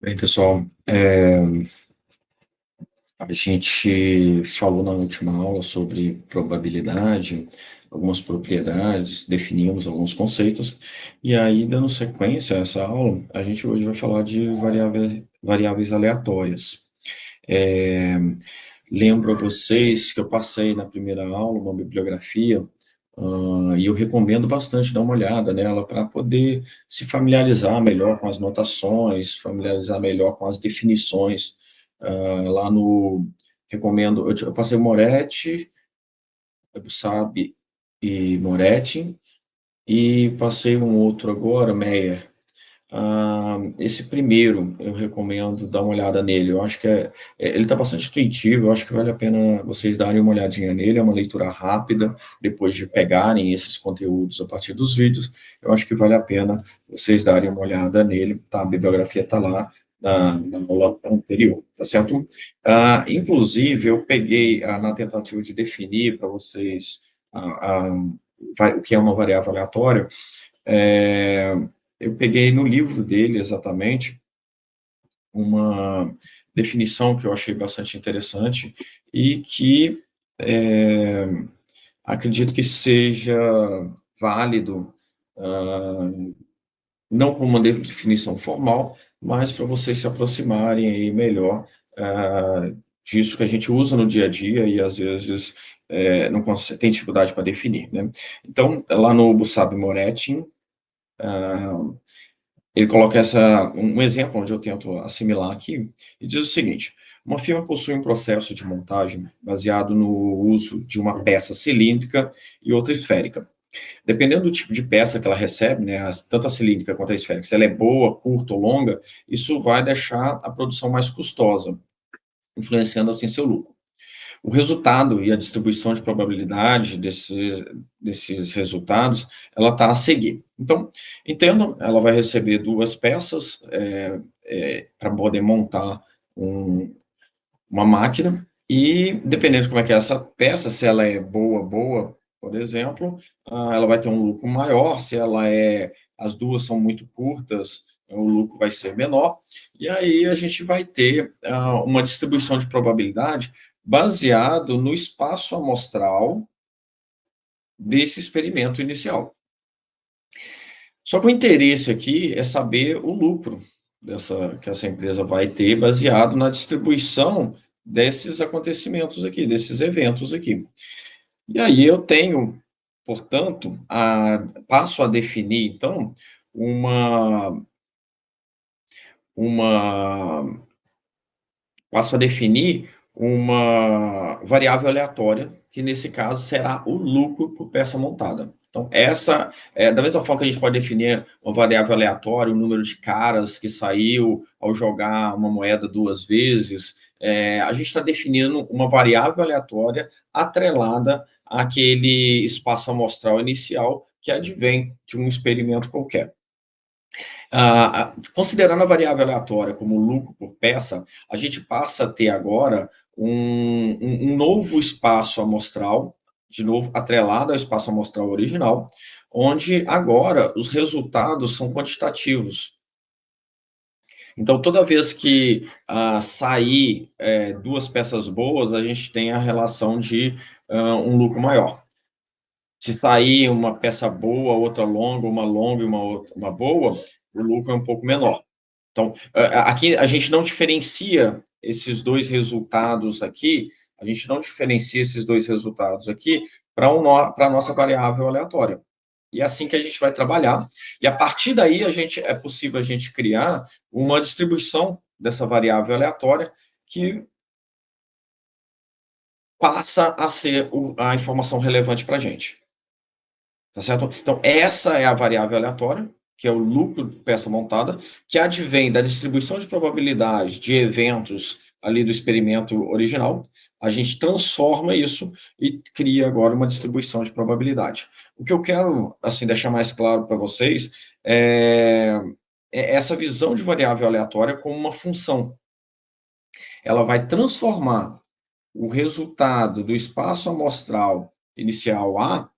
Bem, pessoal, a gente falou na última aula sobre probabilidade, algumas propriedades, definimos alguns conceitos, e aí, dando sequência a essa aula, a gente hoje vai falar de variáveis aleatórias. É, Lembro a vocês que eu passei na primeira aula uma bibliografia, e eu recomendo bastante dar uma olhada nela para poder se familiarizar melhor com as notações, familiarizar melhor com as definições. Lá no recomendo, eu passei o Moretti, Bussab e Moretti, e passei um outro agora, Meyer. Esse primeiro, eu recomendo dar uma olhada nele. Eu acho que ele está bastante intuitivo. Eu acho que vale a pena vocês darem uma olhadinha nele. É uma leitura rápida, depois de pegarem esses conteúdos a partir dos vídeos. Eu acho que vale a pena vocês darem uma olhada nele. Tá? A bibliografia está lá na aula anterior, tá certo? Inclusive, eu peguei na tentativa de definir para vocês o que é uma variável aleatória. É, eu peguei no livro dele exatamente uma definição que eu achei bastante interessante e que acredito que seja válido, não como uma definição formal, mas para vocês se aproximarem aí melhor disso que a gente usa no dia a dia e às vezes não tem dificuldade para definir, né? Então, lá no Bussab Moretti, ele coloca um exemplo onde eu tento assimilar aqui, e diz o seguinte: uma firma possui um processo de montagem baseado no uso de uma peça cilíndrica e outra esférica. Dependendo do tipo de peça que ela recebe, né, tanto a cilíndrica quanto a esférica, se ela é boa, curta ou longa, isso vai deixar a produção mais custosa, influenciando assim seu lucro. O resultado e a distribuição de probabilidade desses resultados, ela está a seguir. Então, entendam, ela vai receber duas peças para poder montar uma máquina, e dependendo de como é que é essa peça, se ela é boa, boa, por exemplo, ela vai ter um lucro maior. Se as duas são muito curtas, o lucro vai ser menor, e aí a gente vai ter uma distribuição de probabilidade baseado no espaço amostral desse experimento inicial. Só que o interesse aqui é saber o lucro que essa empresa vai ter baseado na distribuição desses acontecimentos aqui, desses eventos aqui. E aí eu tenho, portanto, passo a definir, então, uma, uma passo a definir uma variável aleatória, que nesse caso será o lucro por peça montada. Então, essa é da mesma forma que a gente pode definir uma variável aleatória, o número de caras que saiu ao jogar uma moeda duas vezes, a gente está definindo uma variável aleatória atrelada àquele espaço amostral inicial que advém de um experimento qualquer. Considerando a variável aleatória como lucro por peça, a gente passa a ter agora um novo espaço amostral, de novo atrelado ao espaço amostral original, onde agora os resultados são quantitativos. Então, toda vez que sair duas peças boas, a gente tem a relação de um lucro maior. Se sair uma peça boa, outra longa e uma boa, o lucro é um pouco menor. Então, aqui a gente não diferencia esses dois resultados aqui, a gente não diferencia esses dois resultados aqui para a nossa variável aleatória. E é assim que a gente vai trabalhar. E a partir daí é possível a gente criar uma distribuição dessa variável aleatória que passa a ser a informação relevante para a gente. Tá certo? Então, essa é a variável aleatória, que é o lucro de peça montada, que advém da distribuição de probabilidade de eventos ali do experimento original. A gente transforma isso e cria agora uma distribuição de probabilidade. O que eu quero assim deixar mais claro para vocês é essa visão de variável aleatória como uma função. Ela vai transformar o resultado do espaço amostral inicial A,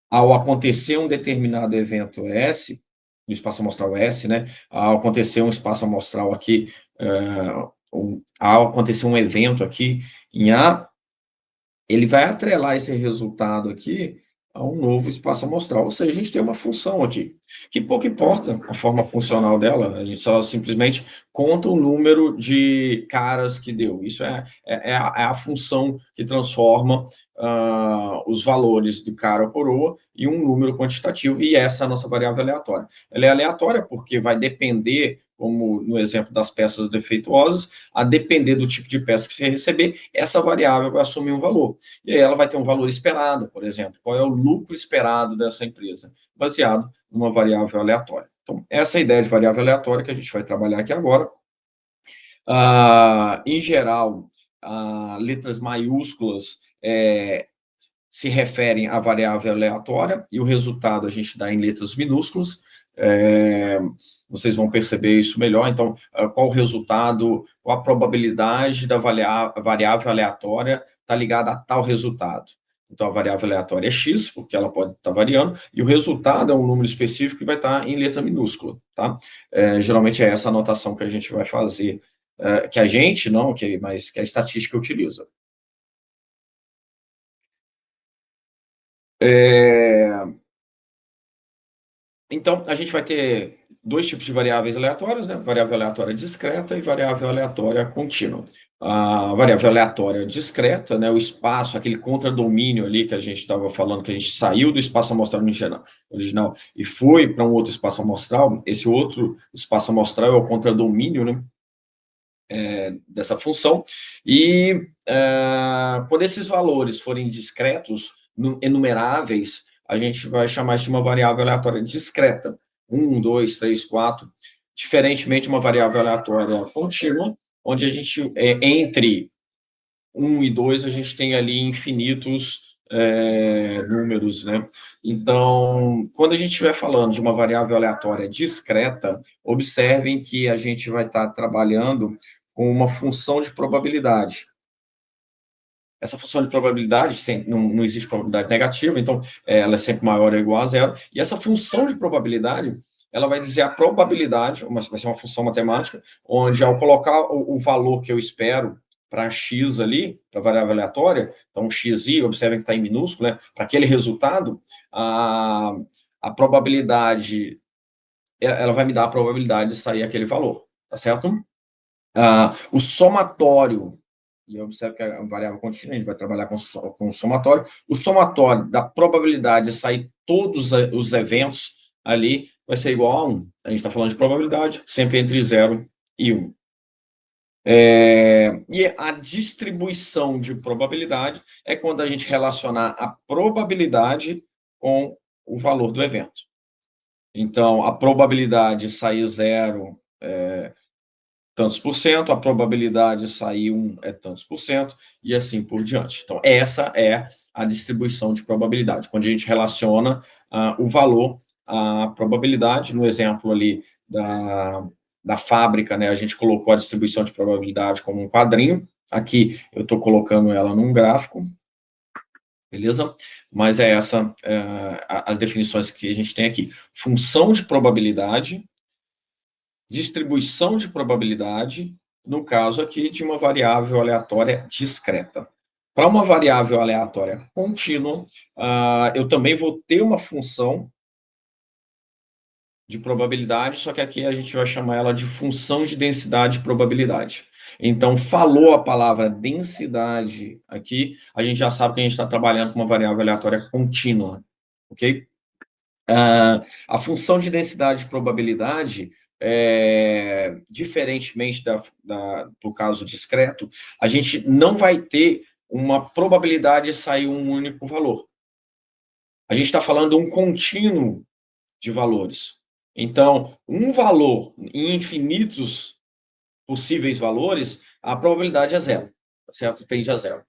ao acontecer um determinado evento S, no espaço amostral S, né? Ao acontecer um espaço amostral aqui, ao acontecer um evento aqui em A, ele vai atrelar esse resultado aqui a um novo espaço amostral. Ou seja, a gente tem uma função aqui, que pouco importa a forma funcional dela, a gente só simplesmente conta o número de caras que deu. Isso é a função que transforma os valores do cara ou coroa em um número quantitativo, e essa é a nossa variável aleatória. Ela é aleatória porque vai depender, como no exemplo das peças defeituosas, a depender do tipo de peça que você receber, essa variável vai assumir um valor. E aí ela vai ter um valor esperado, por exemplo. Qual é o lucro esperado dessa empresa? Baseado numa variável aleatória. Então, essa é a ideia de variável aleatória que a gente vai trabalhar aqui agora. Em geral, letras maiúsculas se referem à variável aleatória e o resultado a gente dá em letras minúsculas. Vocês vão perceber isso melhor. Então, qual o resultado, qual a probabilidade da variável aleatória está ligada a tal resultado. Então, a variável aleatória é x, porque ela pode estar variando, e o resultado é um número específico que vai estar em letra minúscula. Tá? Geralmente é essa anotação que a gente vai fazer, que a gente, não, mas que a estatística utiliza. Então, a gente vai ter dois tipos de variáveis aleatórias, né? Variável aleatória discreta e variável aleatória contínua. A variável aleatória discreta, né, o espaço, aquele contradomínio ali que a gente estava falando, que a gente saiu do espaço amostral original e foi para um outro espaço amostral, esse outro espaço amostral é o contradomínio, né, dessa função, e quando esses valores forem discretos, enumeráveis, a gente vai chamar isso de uma variável aleatória discreta. 1, 2, 3, 4. Diferentemente de uma variável aleatória contínua, onde a gente, entre 1 e 2, a gente tem ali infinitos números, né? Então, quando a gente estiver falando de uma variável aleatória discreta, observem que a gente vai estar trabalhando com uma função de probabilidade. Essa função de probabilidade, não existe probabilidade negativa, então ela é sempre maior ou igual a zero, e essa função de probabilidade, ela vai dizer a probabilidade, vai ser uma função matemática, onde ao colocar o valor que eu espero para x ali, para a variável aleatória, então xi, observem que está em minúsculo, né, para aquele resultado, a probabilidade, ela vai me dar a probabilidade de sair aquele valor, tá certo? O somatório, e observe que a variável contínua, a gente vai trabalhar com o somatório, o somatório da probabilidade de sair todos os eventos ali vai ser igual a 1. A gente está falando de probabilidade, sempre entre 0 e 1. E a distribuição de probabilidade é quando a gente relacionar a probabilidade com o valor do evento. Então, a probabilidade de sair 0 tantos por cento, a probabilidade de sair 1 é tantos por cento, e assim por diante. Então, essa é a distribuição de probabilidade, quando a gente relaciona o valor à probabilidade. No exemplo ali da fábrica, né, a gente colocou a distribuição de probabilidade como um quadrinho. Aqui eu estou colocando ela num gráfico, beleza? Mas as definições que a gente tem aqui. Função de probabilidade, distribuição de probabilidade, no caso aqui de uma variável aleatória discreta. Para uma variável aleatória contínua, eu também vou ter uma função de probabilidade, só que aqui a gente vai chamar ela de função de densidade de probabilidade. Então, falou a palavra densidade aqui, a gente já sabe que a gente está trabalhando com uma variável aleatória contínua, ok? A função de densidade de probabilidade, diferentemente do caso discreto, a gente não vai ter uma probabilidade de sair um único valor. A gente está falando de um contínuo de valores. Então, um valor em infinitos possíveis valores, a probabilidade é zero, certo? Tende a zero.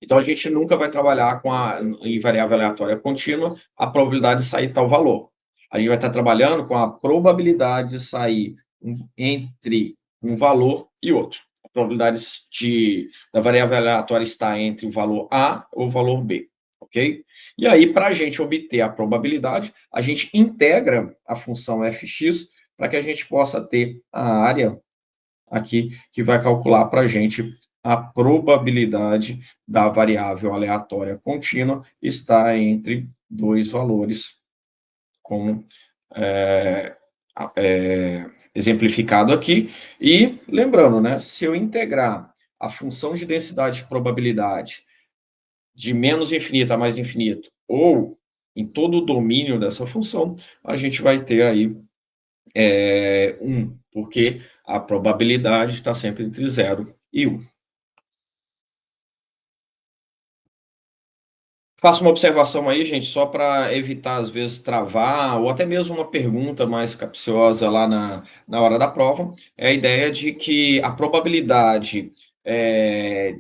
Então, a gente nunca vai trabalhar em variável aleatória contínua a probabilidade de sair tal valor. A gente vai estar trabalhando com a probabilidade de sair entre um valor e outro. A probabilidade da variável aleatória está entre o valor A ou o valor B, ok? E aí, para a gente obter a probabilidade, a gente integra a função fx para que a gente possa ter a área aqui que vai calcular para a gente a probabilidade da variável aleatória contínua estar entre dois valores, como é, exemplificado aqui. E lembrando, né, se eu integrar a função de densidade de probabilidade de menos infinito a mais infinito, ou em todo o domínio dessa função, a gente vai ter aí 1, porque a probabilidade está sempre entre 0 e 1. Faço uma observação aí, gente, só para evitar, às vezes, travar, ou até mesmo uma pergunta mais capciosa lá na hora da prova, é a ideia de que a probabilidade é,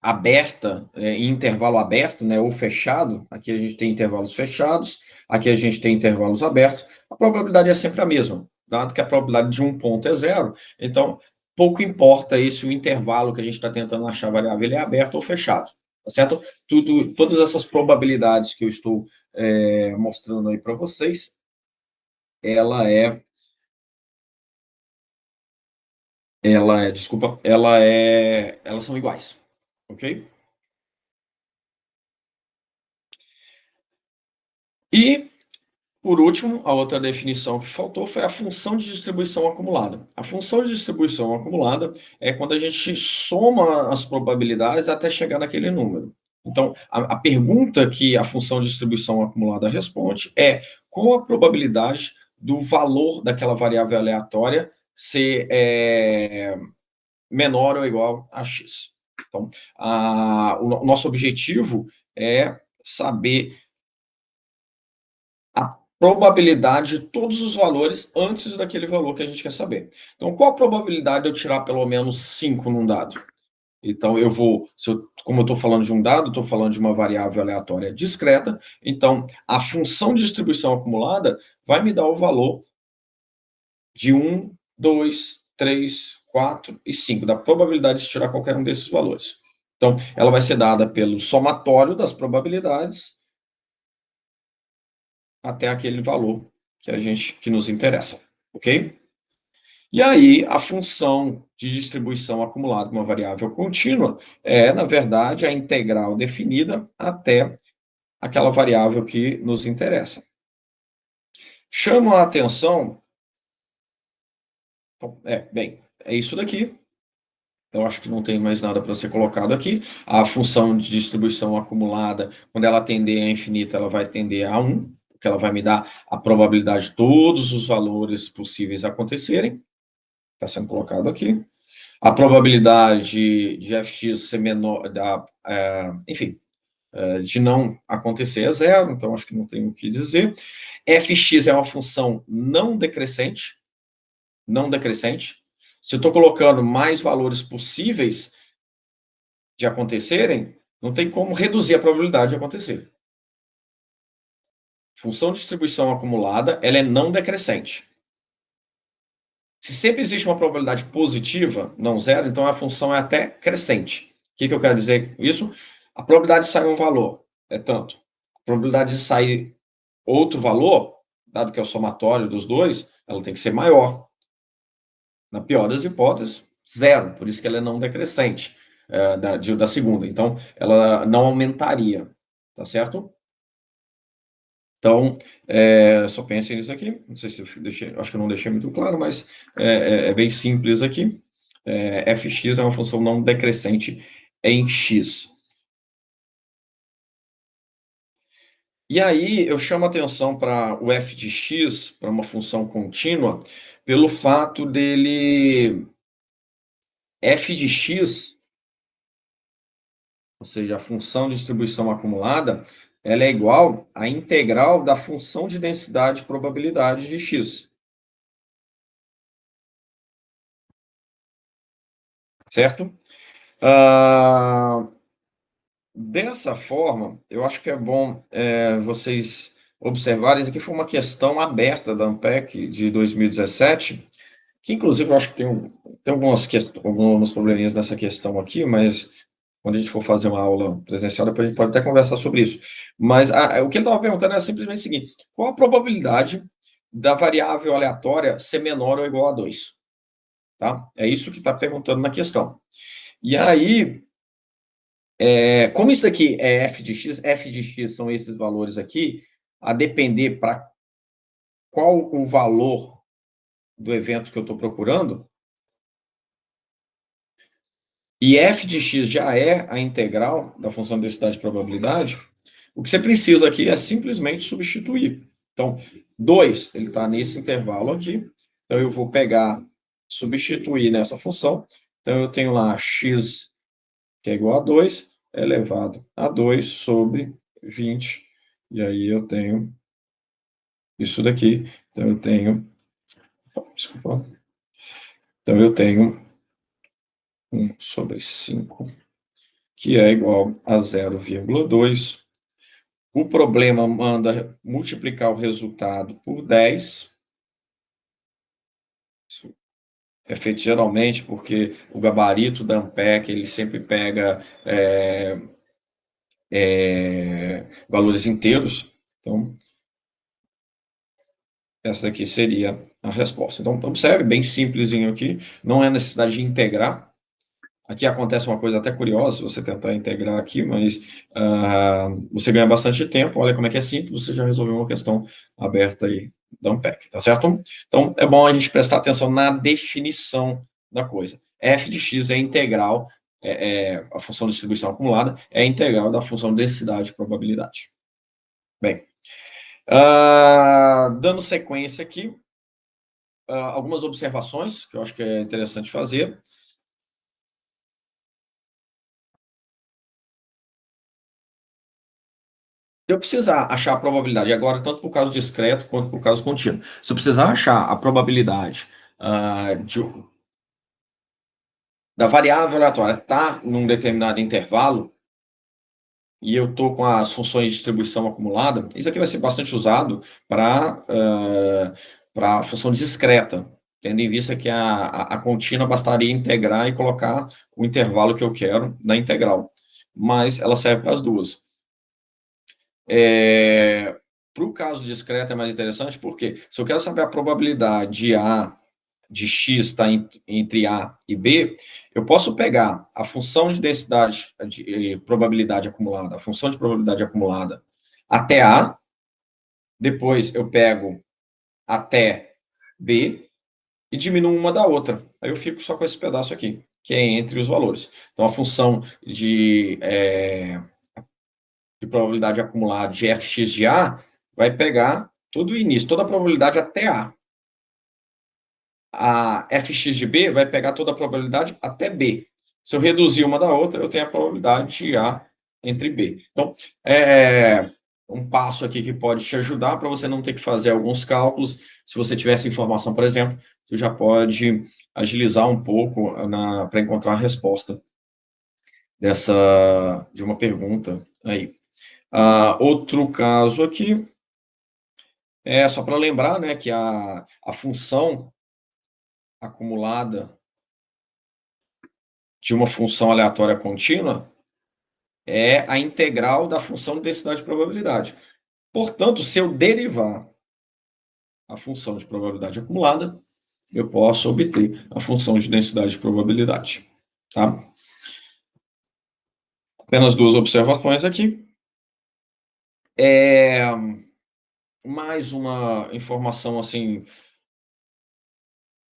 aberta, em intervalo aberto, né, ou fechado, aqui a gente tem intervalos fechados, aqui a gente tem intervalos abertos, a probabilidade é sempre a mesma, dado que a probabilidade de um ponto é zero, então pouco importa aí se o intervalo que a gente está tentando achar variável ele é aberto ou fechado, tá certo? Todas essas probabilidades que eu estou mostrando aí para vocês, ela é, desculpa, elas são iguais, ok? E por último, a outra definição que faltou foi a função de distribuição acumulada. A função de distribuição acumulada é quando a gente soma as probabilidades até chegar naquele número. Então, a pergunta que a função de distribuição acumulada responde é qual a probabilidade do valor daquela variável aleatória ser menor ou igual a x. Então, o nosso objetivo é saber a probabilidade de todos os valores antes daquele valor que a gente quer saber. Então, qual a probabilidade de eu tirar pelo menos 5 num dado? Então, como eu estou falando de um dado, estou falando de uma variável aleatória discreta, então a função de distribuição acumulada vai me dar o valor de 1, 2, 3, 4 e 5, da probabilidade de tirar qualquer um desses valores. Então, ela vai ser dada pelo somatório das probabilidades até aquele valor que nos interessa, ok? E aí, a função de distribuição acumulada com uma variável contínua é, na verdade, a integral definida até aquela variável que nos interessa. Chama a atenção, bem, é isso daqui. Eu acho que não tem mais nada para ser colocado aqui. A função de distribuição acumulada, quando ela tender a infinita, ela vai tender a 1, porque ela vai me dar a probabilidade de todos os valores possíveis acontecerem. Está sendo colocado aqui. A probabilidade de fx ser menor, enfim, de não acontecer é zero, então acho que não tem o que dizer. Fx é uma função não decrescente, não decrescente. Se eu estou colocando mais valores possíveis de acontecerem, não tem como reduzir a probabilidade de acontecer. Função de distribuição acumulada, ela é não decrescente. Se sempre existe uma probabilidade positiva, não zero, então a função é até crescente. O que eu quero dizer com isso? A probabilidade de sair um valor é tanto. A probabilidade de sair outro valor, dado que é o somatório dos dois, ela tem que ser maior. Na pior das hipóteses, zero. Por isso que ela é não decrescente da segunda. Então, ela não aumentaria. Tá certo? Então, só pensem nisso aqui. Não sei se eu deixei, acho que eu não deixei muito claro, mas é bem simples aqui. Fx é uma função não decrescente em x. E aí eu chamo a atenção para o f de x, para uma função contínua, pelo fato dele f de x, ou seja, a função de distribuição acumulada, ela é igual à integral da função de densidade e probabilidade de x. Certo? Dessa forma, eu acho que é bom vocês observarem, isso aqui foi uma questão aberta da ANPEC de 2017, que inclusive eu acho que tem alguns probleminhas nessa questão aqui, mas quando a gente for fazer uma aula presencial, depois a gente pode até conversar sobre isso. Mas o que ele estava perguntando é simplesmente o seguinte: qual a probabilidade da variável aleatória ser menor ou igual a 2? Tá? É isso que está perguntando na questão. E aí, como isso daqui é f de x são esses valores aqui, a depender para qual o valor do evento que eu estou procurando, e f de x já é a integral da função de densidade de probabilidade, o que você precisa aqui é simplesmente substituir. Então, 2, ele está nesse intervalo aqui, então eu vou pegar, substituir nessa função, então eu tenho lá x, que é igual a 2, elevado a 2 sobre 20, e aí eu tenho isso daqui, então eu tenho, desculpa, então eu tenho 1 sobre 5, que é igual a 0,2. O problema manda multiplicar o resultado por 10. Isso é feito geralmente porque o gabarito da Ampeg ele sempre pega valores inteiros. Então, essa aqui seria a resposta. Então, observe, bem simplesinho aqui. Não é necessidade de integrar. Aqui acontece uma coisa até curiosa, se você tentar integrar aqui, mas você ganha bastante tempo. Olha como é que é simples, você já resolveu uma questão aberta aí da Unpack, tá certo? Então, é bom a gente prestar atenção na definição da coisa. F de x é integral, a função de distribuição acumulada é integral da função densidade e probabilidade. Bem, dando sequência aqui, algumas observações que eu acho que é interessante fazer. Se eu precisar achar a probabilidade, agora, tanto para o caso discreto quanto para o caso contínuo, se eu precisar achar a probabilidade da variável aleatória estar num determinado intervalo, e eu estou com as funções de distribuição acumulada, isso aqui vai ser bastante usado para a função discreta, tendo em vista que a contínua bastaria integrar e colocar o intervalo que eu quero na integral. Mas ela serve para as duas. Para o caso discreto é mais interessante, porque se eu quero saber a probabilidade de x estar entre A e B, eu posso pegar a função de densidade de probabilidade acumulada, a função de probabilidade acumulada até A, depois eu pego até B e diminuo uma da outra. Aí eu fico só com esse pedaço aqui, que é entre os valores. Então, a função de probabilidade acumulada de fx de A vai pegar todo o início, toda a probabilidade até A. A fx de B vai pegar toda a probabilidade até B. Se eu reduzir uma da outra, eu tenho a probabilidade de A entre B. Então, é um passo aqui que pode te ajudar para você não ter que fazer alguns cálculos. Se você tiver essa informação, por exemplo, você já pode agilizar um pouco para encontrar a resposta de uma pergunta aí. Outro caso aqui é só para lembrar, né, que a função acumulada de uma função aleatória contínua é a integral da função de densidade de probabilidade. Portanto, se eu derivar a função de probabilidade acumulada, eu posso obter a função de densidade de probabilidade. Tá? Apenas duas observações aqui. Mais uma informação assim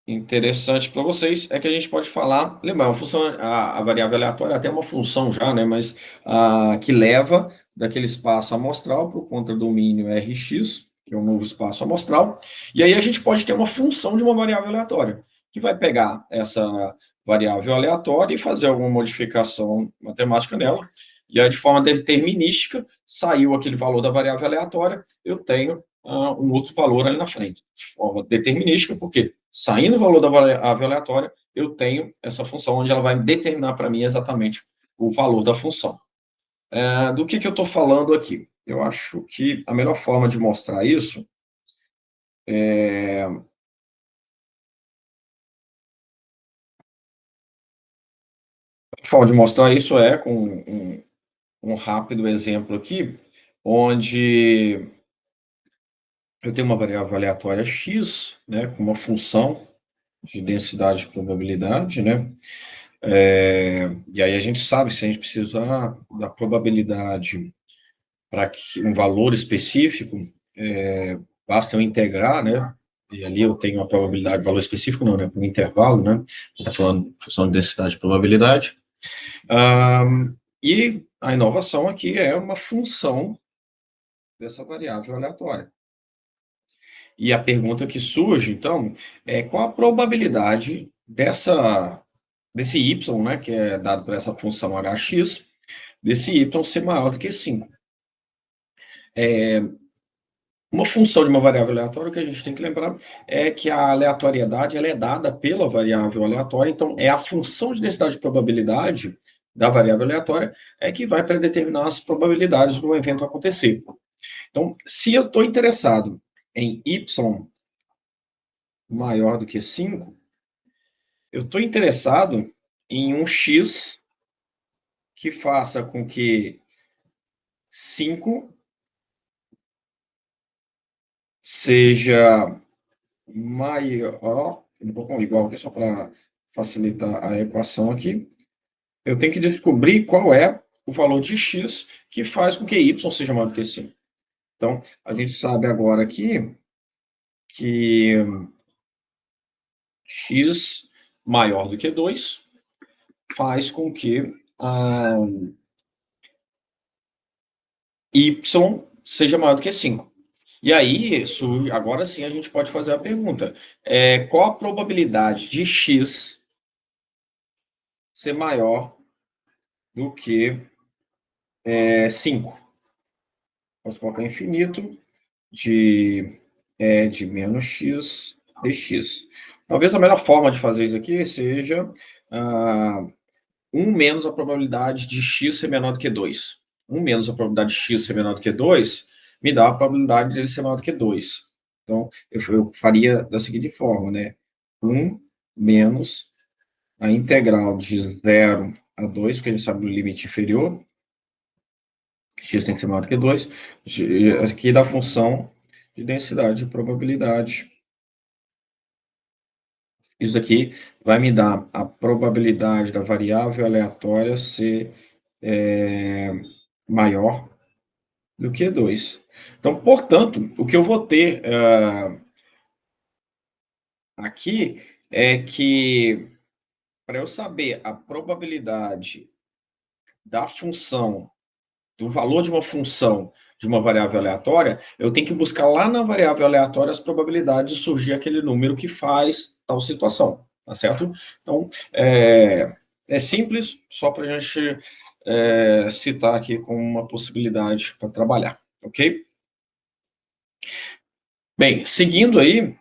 interessante para vocês é que a gente pode falar, lembrar, a variável aleatória é até uma função já, né, mas que leva daquele espaço amostral para o contradomínio Rx, que é um novo espaço amostral, e aí a gente pode ter uma função de uma variável aleatória, que vai pegar essa variável aleatória e fazer alguma modificação matemática nela, e aí de forma determinística, saiu aquele valor da variável aleatória, eu tenho um outro valor ali na frente, de forma determinística, porque saindo o valor da variável aleatória, eu tenho essa função onde ela vai determinar para mim exatamente o valor da função. Do que eu estou falando aqui? Eu acho que a melhor forma de mostrar isso é forma de mostrar isso é com um rápido exemplo aqui, onde eu tenho uma variável aleatória x, né, com uma função de densidade de probabilidade, né? E aí a gente sabe que se a gente precisar da probabilidade para um valor específico, basta eu integrar, né? E ali eu tenho a probabilidade, valor específico não, né? Um intervalo, né? Está falando função de densidade de probabilidade. E a inovação aqui é uma função dessa variável aleatória. E a pergunta que surge, então, é qual a probabilidade desse y, né, que é dado por essa função hx, desse y ser maior do que 5. Uma função de uma variável aleatória, o que a gente tem que lembrar é que a aleatoriedade ela é dada pela variável aleatória, então é a função de densidade de probabilidade da variável aleatória que vai predeterminar as probabilidades do evento acontecer. Então, se eu estou interessado em y maior do que 5, eu estou interessado em um x que faça com que 5 seja maior, um pouco igual aqui, só para facilitar a equação aqui. Eu tenho que descobrir qual é o valor de x que faz com que y seja maior do que 5. Então, a gente sabe agora aqui que x maior do que 2 faz com que y seja maior do que 5. E aí, agora sim, a gente pode fazer a pergunta. Qual a probabilidade de x ser maior do que 5? Posso colocar infinito de menos x dx. Talvez a melhor forma de fazer isso aqui seja 1 menos a probabilidade de x ser menor do que 2. 1 menos a probabilidade de x ser menor do que 2 me dá a probabilidade dele ser maior do que 2. Então, eu faria da seguinte forma, né? 1 menos a integral de 0 a 2, porque a gente sabe o limite inferior, x tem que ser maior do que 2, aqui da função de densidade de probabilidade. Isso aqui vai me dar a probabilidade da variável aleatória ser maior do que 2. Então, portanto, o que eu vou ter aqui é que, para eu saber a probabilidade da função, do valor de uma função de uma variável aleatória, eu tenho que buscar lá na variável aleatória as probabilidades de surgir aquele número que faz tal situação, tá certo? Então, é simples, só para a gente citar aqui como uma possibilidade para trabalhar, ok? Bem, seguindo aí,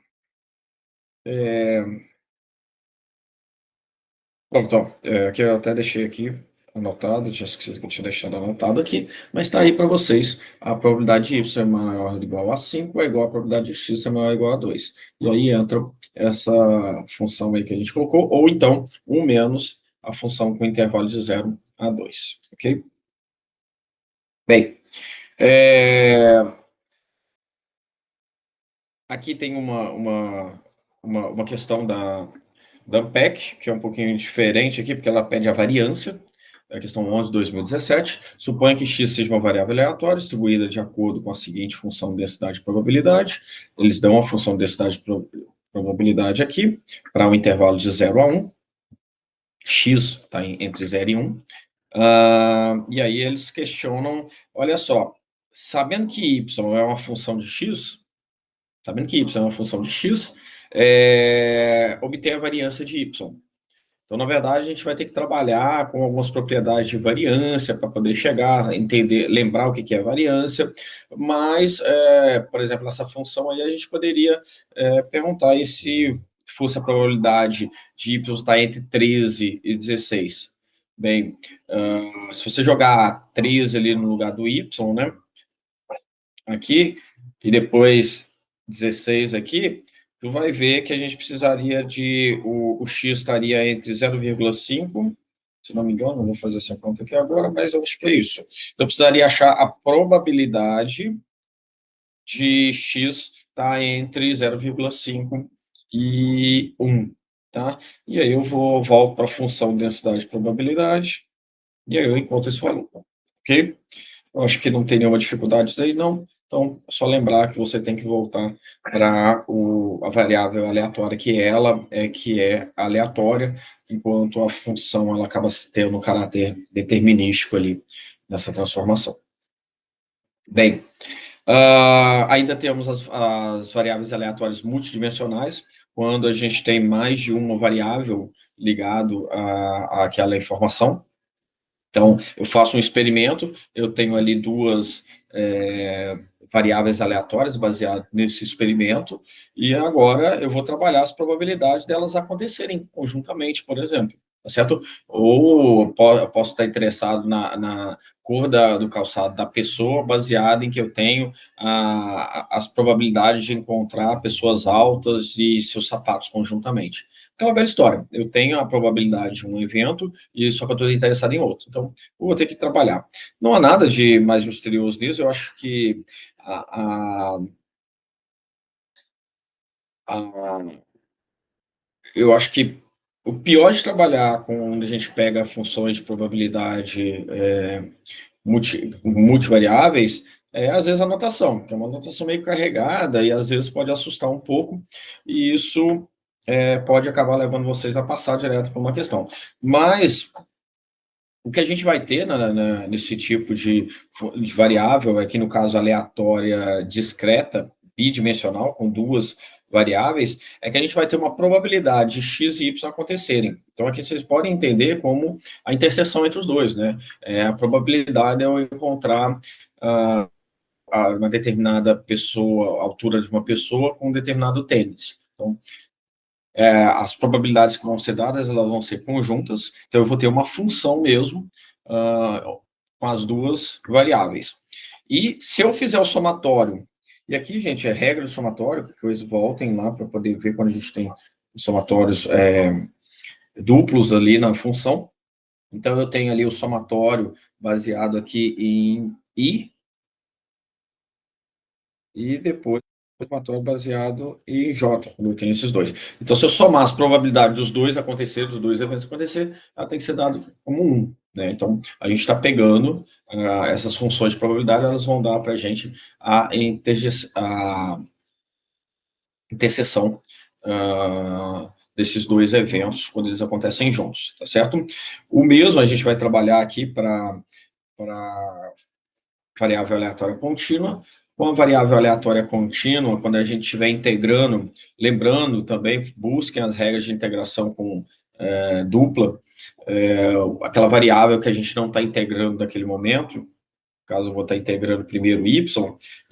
pronto, ó, aqui eu até deixei aqui anotado, tinha esquecido que eu tinha deixado anotado aqui, mas está aí para vocês. A probabilidade de y é maior ou igual a 5 é igual a probabilidade de x é maior ou igual a 2. E aí entra essa função aí que a gente colocou, ou então 1 menos a função com intervalo de 0 a 2, ok? Bem, aqui tem uma questão da ANPEC, que é um pouquinho diferente aqui, porque ela pede a variância, é a questão 11 de 2017. Suponha que x seja uma variável aleatória, distribuída de acordo com a seguinte função de densidade de probabilidade. Eles dão a função de densidade de probabilidade aqui, para um intervalo de 0 a 1. X está entre 0 e 1. E aí eles questionam, olha só, sabendo que y é uma função de x, obter a variância de y. Então, na verdade, a gente vai ter que trabalhar com algumas propriedades de variância para poder chegar, entender, lembrar o que é variância, mas, por exemplo, essa função aí a gente poderia perguntar aí se fosse a probabilidade de y estar entre 13 e 16. Bem, se você jogar 13 ali no lugar do y, né, aqui, e depois 16 aqui, tu vai ver que a gente precisaria o x estaria entre 0,5 Se não me engano, não vou fazer essa conta aqui agora, mas eu acho que é isso. Eu precisaria achar a probabilidade de x estar entre 0,5 e 1, tá? E aí eu volto para a função densidade de probabilidade, e aí eu encontro esse valor, ok? Eu acho que não tem nenhuma dificuldade isso aí, não. Então, é só lembrar que você tem que voltar para a variável aleatória, que é aleatória, enquanto a função ela acaba tendo um caráter determinístico ali nessa transformação. Bem, ainda temos as variáveis aleatórias multidimensionais, quando a gente tem mais de uma variável ligado àquela informação. Então, eu faço um experimento, eu tenho ali duas variáveis aleatórias baseado nesse experimento, e agora eu vou trabalhar as probabilidades delas acontecerem conjuntamente, por exemplo, tá certo? Ou eu posso estar interessado na cor do calçado da pessoa, baseado em que eu tenho as probabilidades de encontrar pessoas altas e seus sapatos conjuntamente. Aquela velha história, eu tenho a probabilidade de um evento, e só que eu estou interessado em outro. Então, eu vou ter que trabalhar. Não há nada de mais misterioso nisso, eu acho que a, a, a- eu acho que o pior de trabalhar com onde a gente pega funções de probabilidade multivariáveis é, às vezes, a notação, que é uma notação meio carregada e, às vezes, pode assustar um pouco, e isso pode acabar levando vocês a passar direto para uma questão. Mas o que a gente vai ter nesse tipo de variável, aqui no caso aleatória discreta, bidimensional, com duas variáveis, é que a gente vai ter uma probabilidade de x e y acontecerem. Então, aqui vocês podem entender como a interseção entre os dois, né? A probabilidade é eu encontrar uma determinada pessoa, a altura de uma pessoa com um determinado tênis. Então, as probabilidades que vão ser dadas, elas vão ser conjuntas, então eu vou ter uma função mesmo com as duas variáveis. E se eu fizer o somatório, e aqui, gente, é regra de somatório, que vocês voltem lá para poder ver quando a gente tem somatórios duplos ali na função. Então, eu tenho ali o somatório baseado aqui em I, e depois o somatório baseado em J, quando eu tenho esses dois. Então, se eu somar as probabilidades dos dois acontecer, dos dois eventos acontecer, ela tem que ser dado como um, né? Então, a gente está pegando essas funções de probabilidade, elas vão dar para a gente a interseção desses dois eventos quando eles acontecem juntos, tá certo? O mesmo a gente vai trabalhar aqui para variável aleatória contínua. Com a variável aleatória contínua, quando a gente estiver integrando, lembrando também, busquem as regras de integração com dupla, aquela variável que a gente não está integrando naquele momento, caso eu vou estar integrando primeiro y,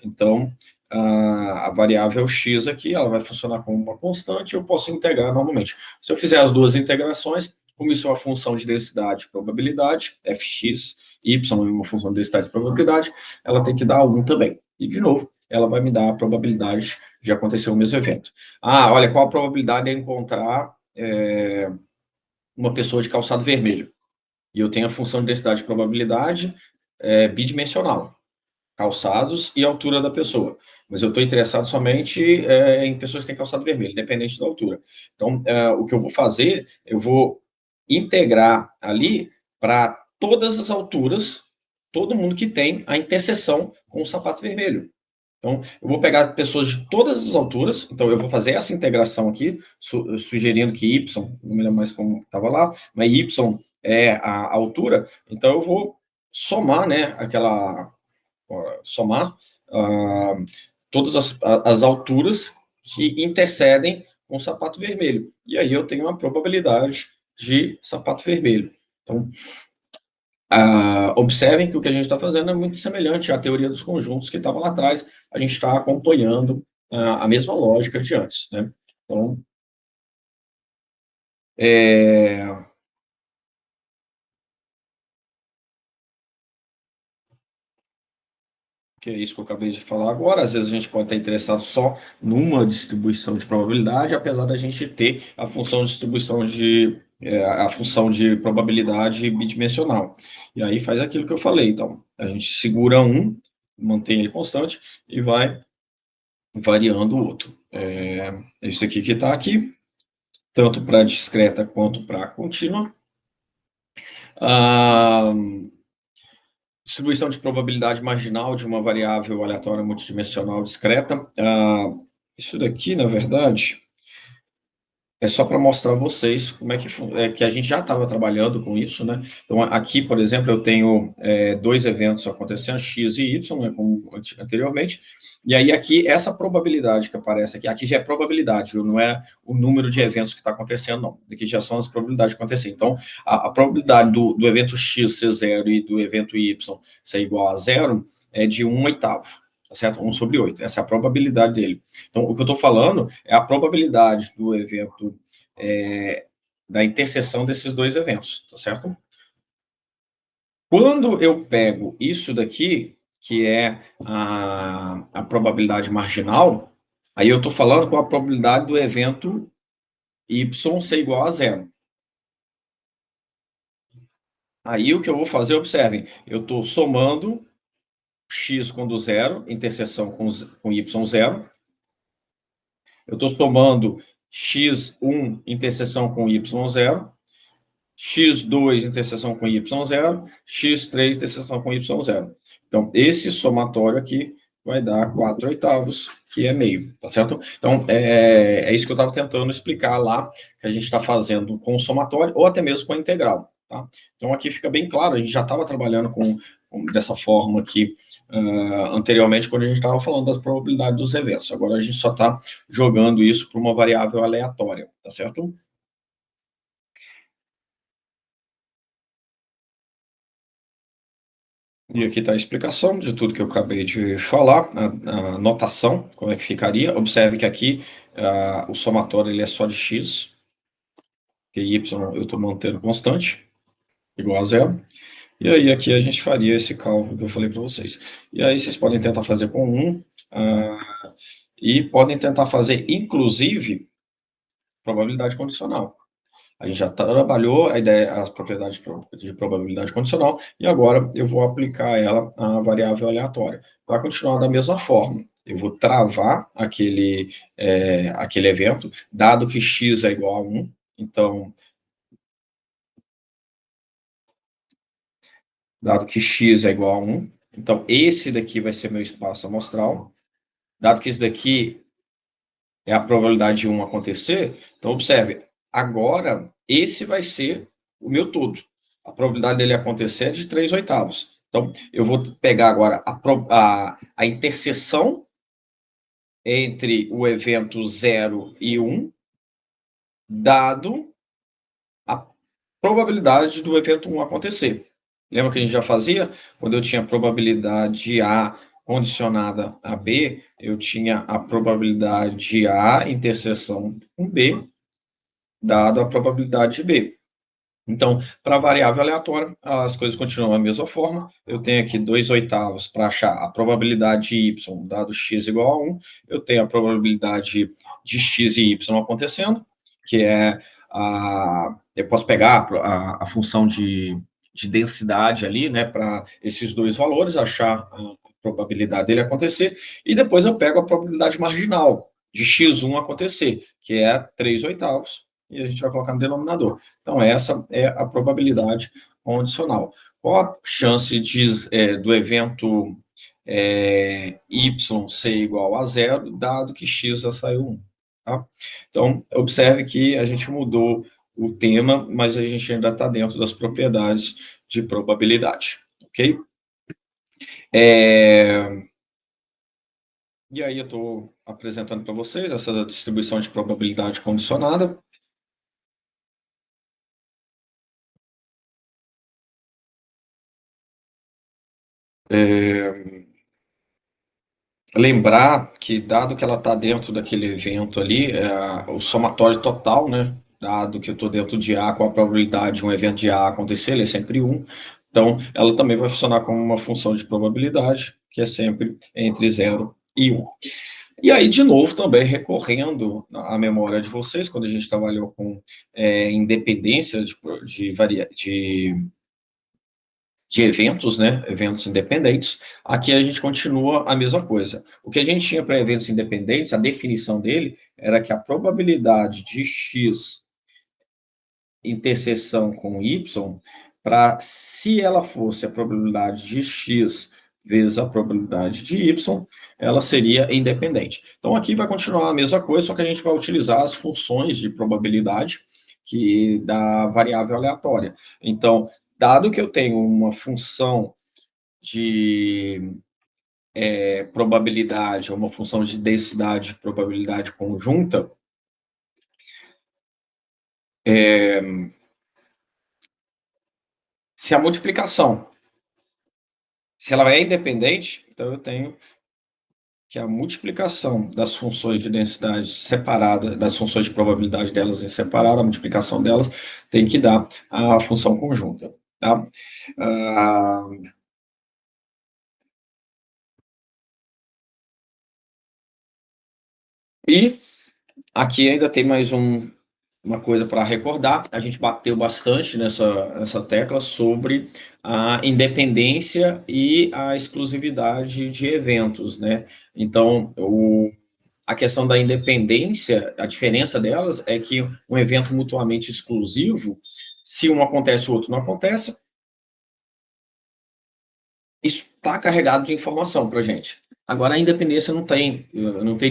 então a variável x aqui, ela vai funcionar como uma constante, eu posso integrar normalmente. Se eu fizer as duas integrações, como isso é uma função de densidade e probabilidade, fx, y é uma função de densidade e probabilidade, ela tem que dar 1 também. E, de novo, ela vai me dar a probabilidade de acontecer o mesmo evento. Olha, qual a probabilidade de encontrar uma pessoa de calçado vermelho? E eu tenho a função de densidade e probabilidade bidimensional, calçados e altura da pessoa. Mas eu estou interessado somente em pessoas que têm calçado vermelho, independente da altura. Então, o que eu vou fazer, eu vou integrar ali para todas as alturas, todo mundo que tem a interseção com o sapato vermelho. Então, eu vou pegar pessoas de todas as alturas, então eu vou fazer essa integração aqui, sugerindo que y, não me lembro mais como estava lá, mas y é a altura, então eu vou somar, né, somar uh, todas as alturas que intercedem com o sapato vermelho. E aí eu tenho uma probabilidade de sapato vermelho. Então, observem que o que a gente está fazendo é muito semelhante à teoria dos conjuntos que estava lá atrás. A gente está acompanhando a mesma lógica de antes, né? Então, que é isso que eu acabei de falar agora. Às vezes a gente pode estar interessado só numa distribuição de probabilidade, apesar da gente ter a função de distribuição de a função de probabilidade bidimensional. E aí faz aquilo que eu falei. Então, a gente segura um, mantém ele constante e vai variando o outro. É isso aqui que está aqui, tanto para discreta quanto para contínua. A distribuição de probabilidade marginal de uma variável aleatória multidimensional discreta. Isso daqui, na verdade, é só para mostrar a vocês como é que a gente já estava trabalhando com isso, né? Então, aqui, por exemplo, eu tenho dois eventos acontecendo, X e Y, né, como anteriormente, e aí aqui, essa probabilidade que aparece aqui já é probabilidade, viu? Não é o número de eventos que está acontecendo, não. Aqui já são as probabilidades de acontecer. Então, a probabilidade do evento X ser zero e do evento Y ser igual a zero é de 1/8. Tá certo? 1/8. Essa é a probabilidade dele. Então, o que eu estou falando é a probabilidade do evento, da interseção desses dois eventos, tá certo? Quando eu pego isso daqui, que é a probabilidade marginal, aí eu estou falando com a probabilidade do evento Y ser igual a zero. Aí o que eu vou fazer, observem, eu estou somando x quando zero, interseção com y zero, eu estou somando x1 interseção com y0, x2 interseção com y0, x3 interseção com y0. Então, esse somatório aqui vai dar 4/8, que é meio, tá certo? Então, é isso que eu estava tentando explicar lá, que a gente está fazendo com o somatório, ou até mesmo com a integral, tá? Então, aqui fica bem claro, a gente já estava trabalhando dessa forma aqui anteriormente, quando a gente estava falando das probabilidades dos eventos. Agora, a gente só está jogando isso para uma variável aleatória, tá certo? E aqui está a explicação de tudo que eu acabei de falar, a notação, como é que ficaria. Observe que aqui o somatório ele é só de x, que y eu estou mantendo constante, igual a zero. E aí aqui a gente faria esse cálculo que eu falei para vocês. E aí vocês podem tentar fazer com 1, e podem tentar fazer, inclusive, probabilidade condicional. A gente já trabalhou a ideia, as propriedades de probabilidade condicional, e agora eu vou aplicar ela à variável aleatória. Vai continuar da mesma forma. Eu vou travar aquele evento, dado que x é igual a 1. Então, dado que x é igual a 1, então esse daqui vai ser meu espaço amostral. Dado que esse daqui é a probabilidade de 1 acontecer, então observe, agora esse vai ser o meu tudo. A probabilidade dele acontecer é de 3/8. Então, eu vou pegar agora a interseção entre o evento 0 e 1, dado a probabilidade do evento 1 acontecer. Lembra que a gente já fazia? Quando eu tinha probabilidade A condicionada a B, eu tinha a probabilidade A interseção com B, dado a probabilidade de B. Então, para a variável aleatória, as coisas continuam da mesma forma. Eu tenho aqui 2/8 para achar a probabilidade de y, dado x igual a 1. Eu tenho a probabilidade de x e y acontecendo, que é eu posso pegar a função de densidade ali, né, para esses dois valores, achar a probabilidade dele acontecer, e depois eu pego a probabilidade marginal de x1 acontecer, que é 3/8, e a gente vai colocar no denominador. Então, essa é a probabilidade condicional. Qual a chance do evento y ser igual a zero, dado que x já saiu 1? Tá? Então, observe que a gente mudou o tema, mas a gente ainda está dentro das propriedades de probabilidade, ok? E aí eu estou apresentando para vocês essa distribuição de probabilidade condicionada. Lembrar que, dado que ela está dentro daquele evento ali, o somatório total, né? Dado que eu estou dentro de A, com a probabilidade de um evento de A acontecer, ele é sempre 1. Então, ela também vai funcionar como uma função de probabilidade, que é sempre entre 0 e 1. E aí, de novo, também recorrendo à memória de vocês, quando a gente trabalhou com independência de eventos, né, eventos independentes, aqui a gente continua a mesma coisa. O que a gente tinha para eventos independentes, a definição dele era que a probabilidade de x interseção com y, para se ela fosse a probabilidade de x vezes a probabilidade de y, ela seria independente. Então aqui vai continuar a mesma coisa, só que a gente vai utilizar as funções de probabilidade que da variável aleatória. Então, dado que eu tenho uma função de probabilidade, uma função de densidade de probabilidade conjunta, se a multiplicação, se ela é independente, então eu tenho que a multiplicação das funções de densidade separada, das funções de probabilidade delas em separado, a multiplicação delas tem que dar a função conjunta, tá? Ah, e aqui ainda tem mais uma coisa para recordar, a gente bateu bastante nessa tecla sobre a independência e a exclusividade de eventos, né? Então, a questão da independência, a diferença delas é que um evento mutuamente exclusivo, se um acontece e o outro não acontece, isso está carregado de informação para a gente. Agora, a independência não tem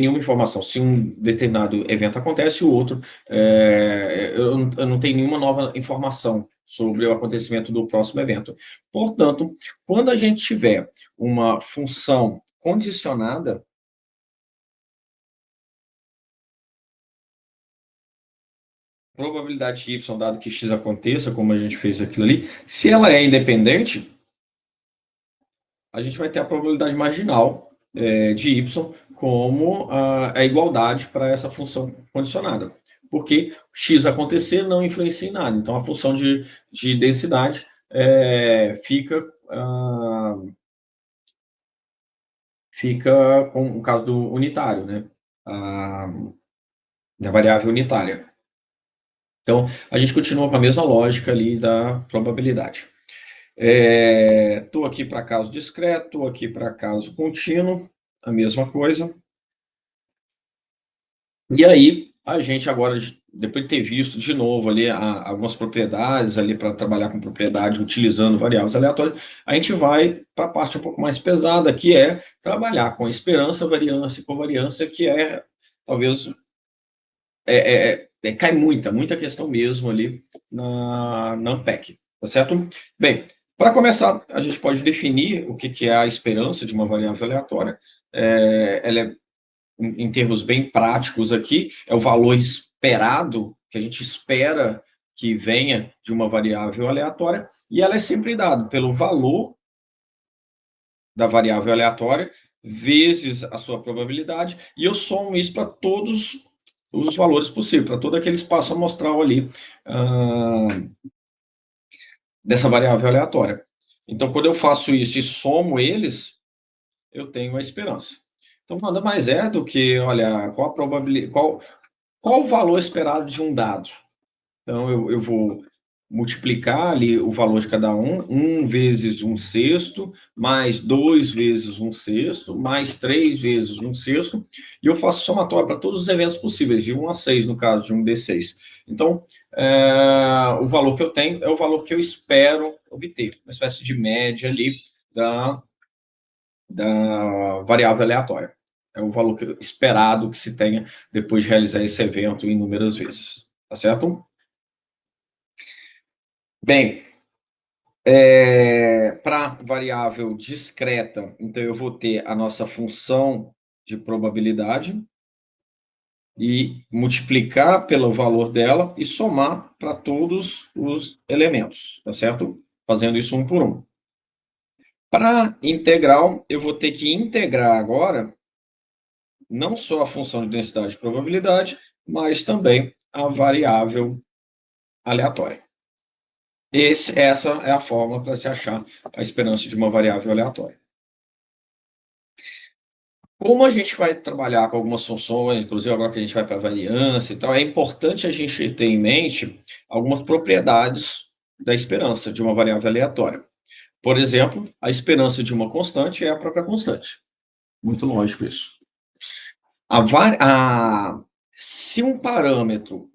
nenhuma informação. Se um determinado evento acontece, o outro, eu não tenho nenhuma nova informação sobre o acontecimento do próximo evento. Portanto, quando a gente tiver uma função condicionada, probabilidade de y, dado que x aconteça, como a gente fez aquilo ali, se ela é independente, a gente vai ter a probabilidade marginal de y como a igualdade para essa função condicionada. Porque x acontecer não influencia em nada. Então, a função de densidade fica com o caso do unitário, né? Da variável unitária. Então, a gente continua com a mesma lógica ali da probabilidade. Estou aqui para caso discreto, estou aqui para caso contínuo, a mesma coisa. E aí, a gente agora, depois de ter visto de novo ali algumas propriedades ali para trabalhar com propriedade utilizando variáveis aleatórias, a gente vai para a parte um pouco mais pesada, que é trabalhar com esperança, variância e covariância, que talvez, cai muita questão mesmo ali na Unpack, tá certo? Bem, para começar, a gente pode definir o que é a esperança de uma variável aleatória. Ela é, em termos bem práticos aqui, é o valor esperado, que a gente espera que venha de uma variável aleatória, e ela é sempre dada pelo valor da variável aleatória vezes a sua probabilidade, e eu somo isso para todos os valores possíveis, para todo aquele espaço amostral ali dessa variável aleatória. Então, quando eu faço isso e somo eles, eu tenho a esperança. Então, nada mais é do que, olha, qual a probabilidade, qual o valor esperado de um dado? Então, eu vou multiplicar ali o valor de cada um vezes um sexto, mais 2 vezes um sexto, mais 3 vezes um sexto, e eu faço somatório para todos os eventos possíveis, de 1 a 6, no caso de um D6. Então, o valor que eu tenho é o valor que eu espero obter, uma espécie de média ali da variável aleatória. É o valor esperado que se tenha depois de realizar esse evento inúmeras vezes. Tá certo? Bem, para variável discreta, então eu vou ter a nossa função de probabilidade e multiplicar pelo valor dela e somar para todos os elementos, tá certo? Fazendo isso um por um. Para integral, eu vou ter que integrar agora não só a função de densidade e probabilidade, mas também a variável aleatória. Essa é a fórmula para se achar a esperança de uma variável aleatória. Como a gente vai trabalhar com algumas funções, inclusive agora que a gente vai para variância e tal, é importante a gente ter em mente algumas propriedades da esperança de uma variável aleatória. Por exemplo, a esperança de uma constante é a própria constante. Muito lógico isso. A va a Se um parâmetro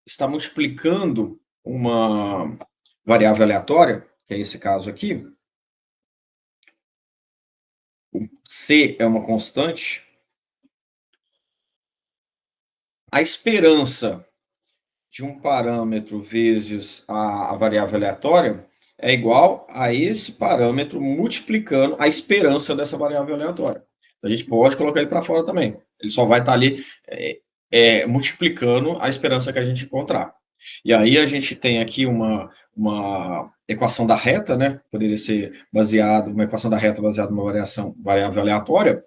está multiplicando uma variável aleatória, que é esse caso aqui, C é uma constante, a esperança de um parâmetro vezes a variável aleatória é igual a esse parâmetro multiplicando a esperança dessa variável aleatória. A gente pode colocar ele para fora também. Ele só vai estar ali multiplicando a esperança que a gente encontrar. E aí a gente tem aqui uma equação da reta, né? Poderia ser baseado, uma equação da reta baseada numa variável aleatória,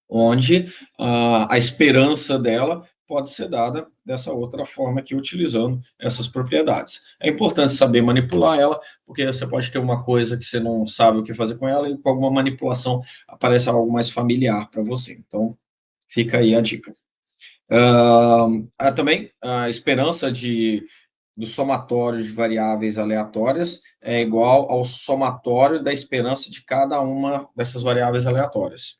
onde a esperança dela pode ser dada dessa outra forma aqui, utilizando essas propriedades. É importante saber manipular ela, porque você pode ter uma coisa que você não sabe o que fazer com ela, e com alguma manipulação aparece algo mais familiar para você. Então, fica aí a dica. Também a esperança do somatório de variáveis aleatórias é igual ao somatório da esperança de cada uma dessas variáveis aleatórias.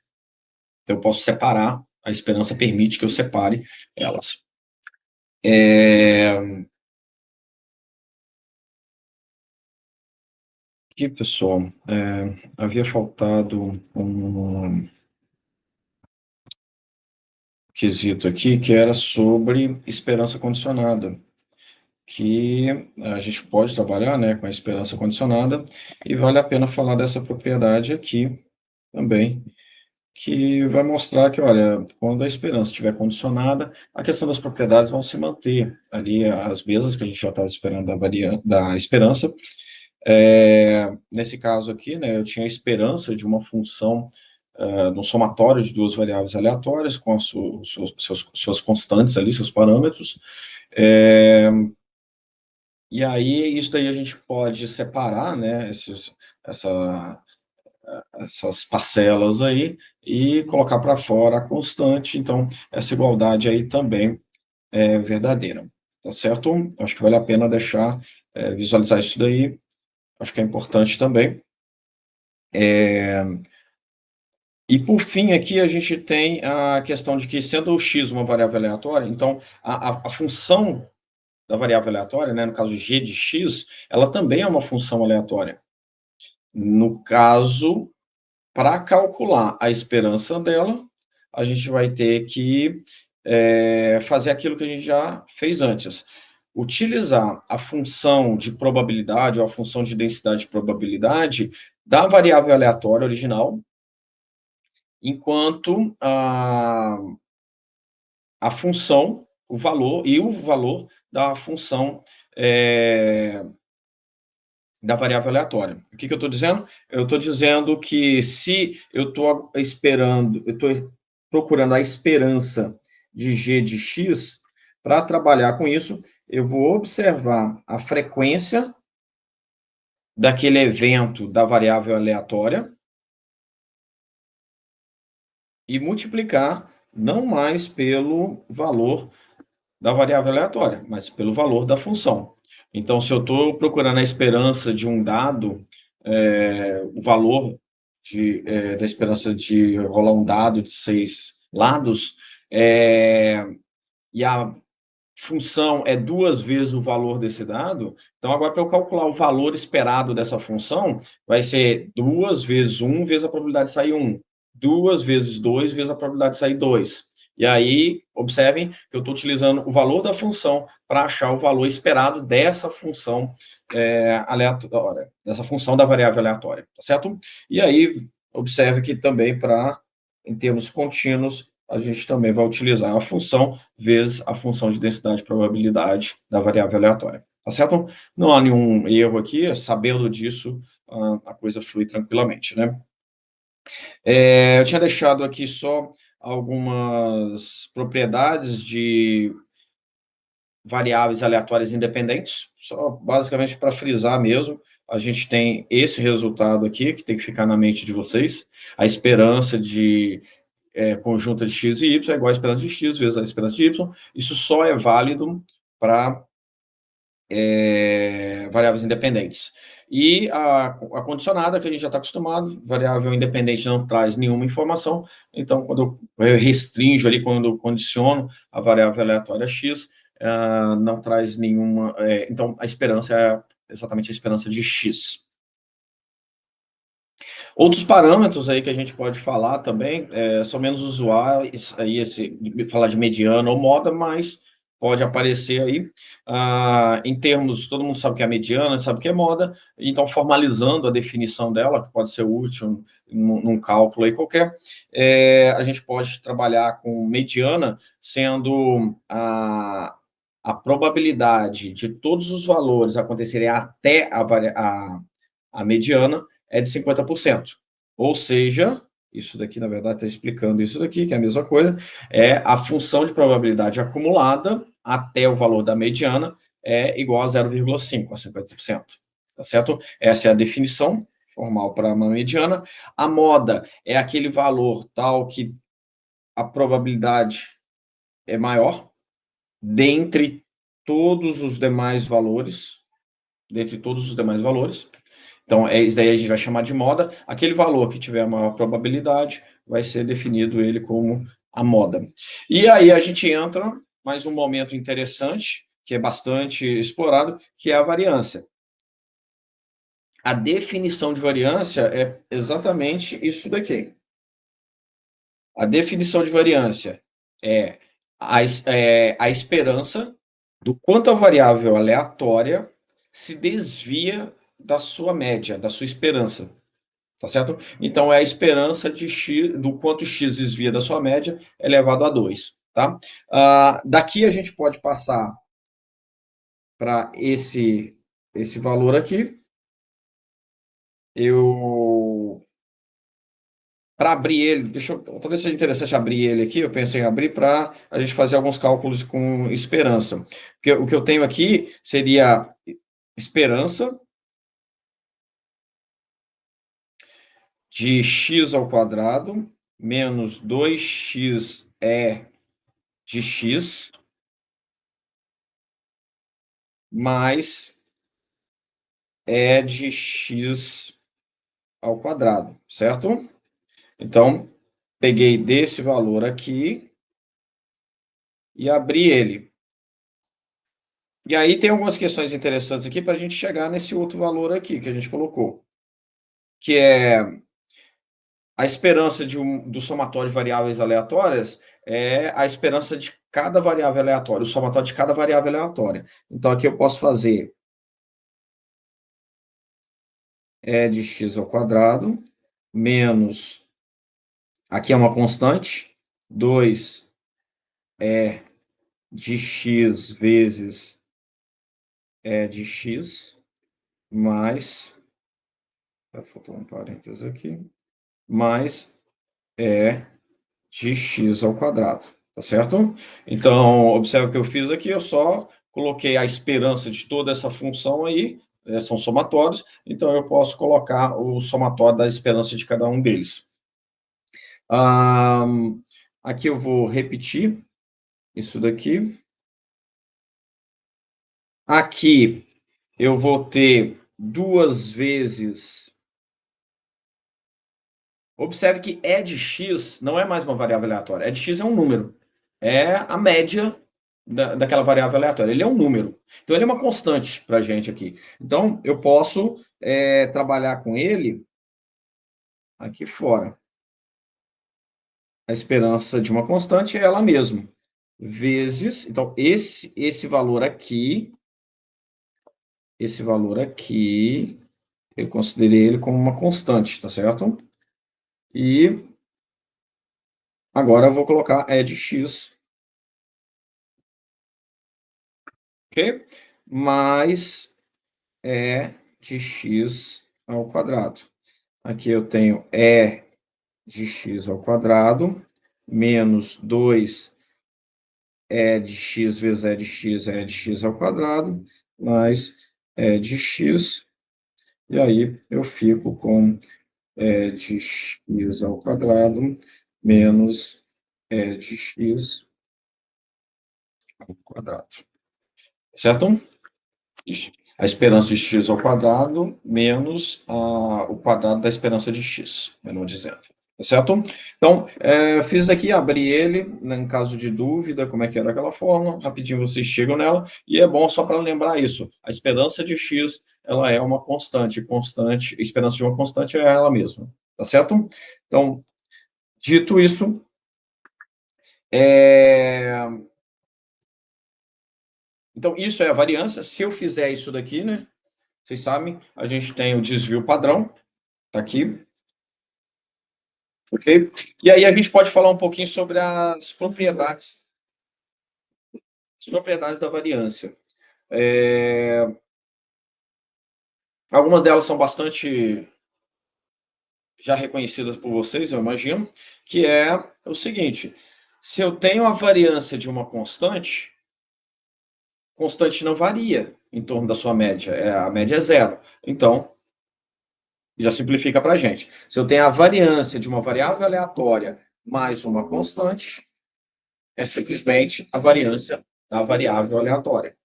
Então, eu posso separar, a esperança permite que eu separe elas. Aqui, pessoal, havia faltado um quesito aqui que era sobre esperança condicionada, que a gente pode trabalhar, né, com a esperança condicionada, e vale a pena falar dessa propriedade aqui também, que vai mostrar que, olha, quando a esperança estiver condicionada, a questão das propriedades vão se manter ali, as mesmas que a gente já estava esperando da esperança. Nesse caso aqui, né, eu tinha a esperança de uma função de um somatório de duas variáveis aleatórias com as suas constantes ali, seus parâmetros. E aí, isso daí a gente pode separar, né, essas parcelas aí e colocar para fora a constante. Então, essa igualdade aí também é verdadeira, tá certo? Acho que vale a pena deixar, visualizar isso daí, acho que é importante também. E por fim, aqui a gente tem a questão de que, sendo o x uma variável aleatória, então a função da variável aleatória, né, no caso g de x, ela também é uma função aleatória. No caso, para calcular a esperança dela, a gente vai ter que fazer aquilo que a gente já fez antes. Utilizar a função de probabilidade ou a função de densidade de probabilidade da variável aleatória original, enquanto a função, o valor da função da variável aleatória. O que eu estou dizendo? Eu estou dizendo que se eu estou procurando a esperança de g de x, para trabalhar com isso, eu vou observar a frequência daquele evento da variável aleatória e multiplicar não mais pelo valor da variável aleatória, mas pelo valor da função. Então, se eu estou procurando a esperança de um dado, o valor da esperança de rolar um dado de 6 lados, e a função é 2 vezes o valor desse dado, então agora para eu calcular o valor esperado dessa função, vai ser 2 vezes 1 vezes a probabilidade de sair 1, 2 vezes 2 vezes a probabilidade de sair 2. E aí, observem que eu estou utilizando o valor da função para achar o valor esperado dessa função aleatória, dessa função da variável aleatória, tá certo? E aí, observe que também em termos contínuos, a gente também vai utilizar a função vezes a função de densidade de probabilidade da variável aleatória, tá certo? Não há nenhum erro aqui, sabendo disso, a coisa flui tranquilamente, né? Eu tinha deixado aqui só algumas propriedades de variáveis aleatórias independentes, só basicamente para frisar mesmo, a gente tem esse resultado aqui, que tem que ficar na mente de vocês, a esperança de conjunta de x e y é igual a esperança de x vezes a esperança de y. Isso só é válido para variáveis independentes. E a condicionada, que a gente já está acostumado, variável independente não traz nenhuma informação, então quando eu restringo ali, quando eu condiciono a variável aleatória x, não traz nenhuma... então a esperança é exatamente a esperança de x. Outros parâmetros aí que a gente pode falar também, são menos usuais, aí falar de mediana ou moda, mas pode aparecer aí, em termos, todo mundo sabe o que é mediana, sabe o que é moda, então formalizando a definição dela, que pode ser útil num cálculo aí qualquer, a gente pode trabalhar com mediana sendo a probabilidade de todos os valores acontecerem até a mediana é de 50%. Ou seja, isso daqui, na verdade, está explicando isso daqui, que é a mesma coisa, é a função de probabilidade acumulada até o valor da mediana é igual a 0,5, a 50%. Tá certo? Essa é a definição formal para uma mediana. A moda é aquele valor tal que a probabilidade é maior dentre todos os demais valores, dentre todos os demais valores. Então, isso daí a gente vai chamar de moda. Aquele valor que tiver a maior probabilidade vai ser definido ele como a moda. E aí a gente entra mais um momento interessante, que é bastante explorado, que é a variância. A definição de variância é exatamente isso daqui. A definição de variância é a esperança do quanto a variável aleatória se desvia da sua média, da sua esperança. Tá certo? Então, é a esperança de x, do quanto x desvia da sua média elevado a 2. Tá? Daqui a gente pode passar para esse valor aqui. Para abrir ele, talvez seja interessante abrir ele aqui, eu pensei em abrir para a gente fazer alguns cálculos com esperança. Porque o que eu tenho aqui seria esperança de x ao quadrado menos 2x de x mais de x ao quadrado, certo? Então, peguei desse valor aqui e abri ele. E aí tem algumas questões interessantes aqui para a gente chegar nesse outro valor aqui que a gente colocou, que é a esperança do somatório de variáveis aleatórias é a esperança de cada variável aleatória, o somatório de cada variável aleatória. Então, aqui eu posso fazer de x ao quadrado menos, aqui é uma constante, 2 de x vezes de x, mais, faltou um parênteses aqui, mais de x ao quadrado, tá certo? Então, observa o que eu fiz aqui, eu só coloquei a esperança de toda essa função aí, são somatórios, então eu posso colocar o somatório da esperança de cada um deles. Aqui eu vou repetir isso daqui. Aqui eu vou ter 2 vezes... Observe que E de x não é mais uma variável aleatória. E de x é um número. É a média daquela variável aleatória. Ele é um número. Então, ele é uma constante para a gente aqui. Então, eu posso trabalhar com ele aqui fora. A esperança de uma constante é ela mesma. Vezes... Então, esse valor aqui... Esse valor aqui... Eu considerei ele como uma constante, tá certo? E agora eu vou colocar E de x, ok? Mais E de x ao quadrado. Aqui eu tenho E de x ao quadrado, menos 2 E de x vezes E de x ao quadrado, mais E de x, e aí eu fico com E de x ao quadrado, menos E de x ao quadrado. Certo? A esperança de x ao quadrado menos o quadrado da esperança de x, melhor dizendo. Certo? Então, fiz aqui, abri ele, né, em caso de dúvida, como é que era aquela fórmula, rapidinho vocês chegam nela, e é bom só para lembrar isso, a esperança de x, ela é uma constante, a esperança de uma constante é ela mesma, tá certo? Então, dito isso, então isso é a variância, se eu fizer isso daqui, né, vocês sabem, a gente tem o desvio padrão, tá aqui, ok? E aí a gente pode falar um pouquinho sobre as propriedades da variância. Algumas delas são bastante já reconhecidas por vocês, eu imagino, que é o seguinte: se eu tenho a variância de uma constante, constante não varia em torno da sua média, a média é zero. Então, já simplifica para a gente. Se eu tenho a variância de uma variável aleatória mais uma constante, é simplesmente a variância da variável aleatória,